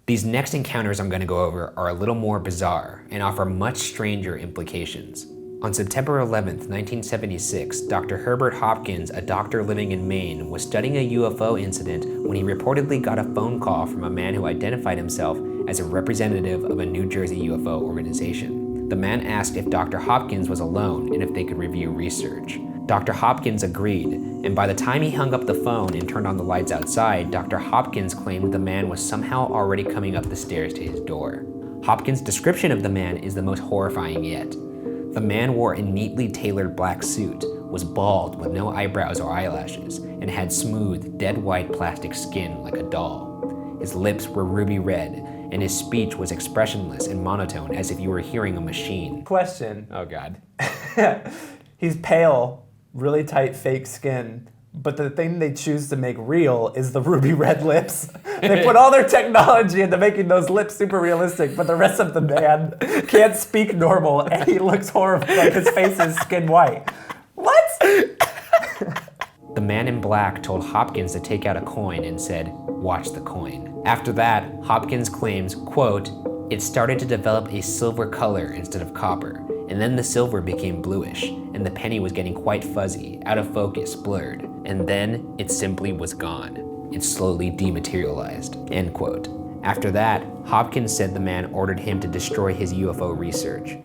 These next encounters I'm going to go over are a little more bizarre and offer much stranger implications. On September 11th, 1976, Dr. Herbert Hopkins, a doctor living in Maine, was studying a UFO incident when he reportedly got a phone call from a man who identified himself as a representative of a New Jersey UFO organization. The man asked if Dr. Hopkins was alone and if they could review research. Dr. Hopkins agreed, and by the time he hung up the phone and turned on the lights outside, Dr. Hopkins claimed the man was somehow already coming up the stairs to his door. Hopkins' description of the man is the most horrifying yet. The man wore a neatly tailored black suit, was bald with no eyebrows or eyelashes, and had smooth, dead white plastic skin like a doll. His lips were ruby red, and his speech was expressionless and monotone as if you were hearing a machine. Question. Oh God. He's pale, really tight fake skin, but the thing they choose to make real is the ruby red lips. They put all their technology into making those lips super realistic, but the rest of the man can't speak normal, and he looks horrible, like his face is skin white. What? The man in black told Hopkins to take out a coin and said, "Watch the coin." After that, Hopkins claims, quote, "It started to develop a silver color instead of copper, and then the silver became bluish, and the penny was getting quite fuzzy, out of focus, blurred, and then it simply was gone. It slowly dematerialized," end quote. After that, Hopkins said the man ordered him to destroy his UFO research.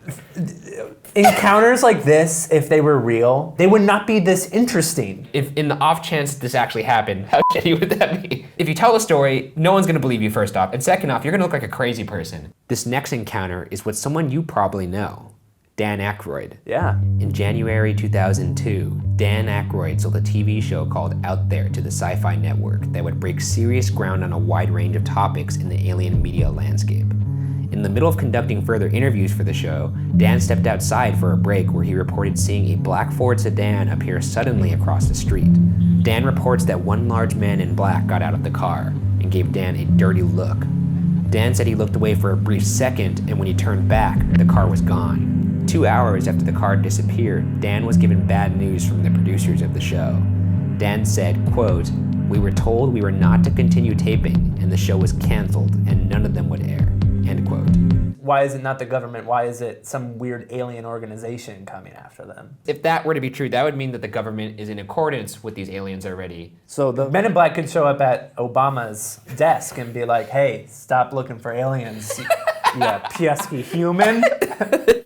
Encounters like this, if they were real, they would not be this interesting. If in the off chance this actually happened, how shitty would that be? If you tell a story, no one's gonna believe you first off, and second off, you're gonna look like a crazy person. This next encounter is with someone you probably know, Dan Aykroyd. Yeah. In January 2002, Dan Aykroyd sold a TV show called Out There to the Sci-Fi Network that would break serious ground on a wide range of topics in the alien media landscape. In the middle of conducting further interviews for the show, Dan stepped outside for a break where he reported seeing a black Ford sedan appear suddenly across the street. Dan reports that one large man in black got out of the car and gave Dan a dirty look. Dan said he looked away for a brief second, and when he turned back, the car was gone. 2 hours after the car disappeared, Dan was given bad news from the producers of the show. Dan said, quote, "We were told we were not to continue taping, and the show was canceled, and none of them would air," end quote. Why is it not the government? Why is it some weird alien organization coming after them? If that were to be true, that would mean that the government is in accordance with these aliens already. So the Men in Black could show up at Obama's desk and be like, "Hey, stop looking for aliens, you pesky human."